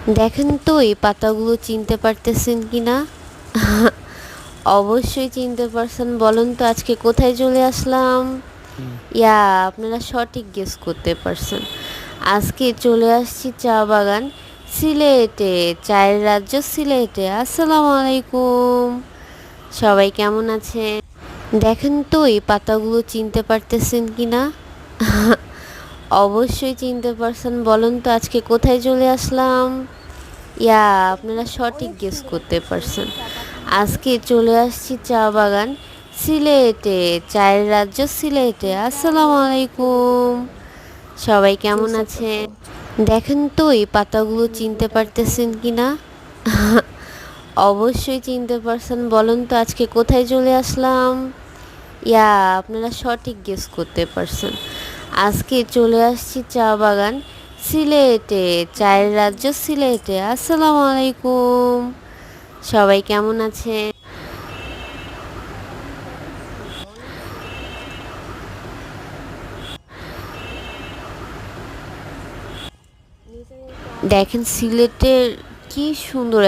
দেখেন তো এই পাতাগুলো চিনতে পারতেছেন কিনা? অবশ্যই চিনতে পারছেন। বলুন তো আজকে কোথায় চলে আসলাম? ইয়া, আপনারা সঠিক গেস করতে পারছেন। আজকে চলে আসছি চা বাগান সিলেটে, চায়ের রাজ্য সিলেটে। আসসালামু আলাইকুম। সবাই কেমন আছেন? দেখেন তো এই পাতাগুলো চিনতে পারতেছেন কিনা? অবশ্যই চিনতে পারছেন। বলুন তো আজকে কোথায় চলে আসলাম? ইয়া, আপনারা সঠিক গেস করতে পারছেন। আজকে চলে আসছি চা বাগান সিলেটে, চায়ের রাজ্য সিলেটে। আসসালামু আলাইকুম। সবাই কেমন আছেন? দেখেন তো এই পাতাগুলো চিনতে পারতেছেন কিনা? অবশ্যই চিনতে পারছেন। বলুন তো আজকে কোথায় চলে আসলাম? ইয়া, আপনারা সঠিক গেস করতে পারছেন। আজকে চলে আসছি চা বাগান সিলেটে, চায়ের রাজ্য সিলেটে। আসসালামু আলাইকুম। সবাই কেমন আছেন? দেখেন সিলেটের কি সুন্দর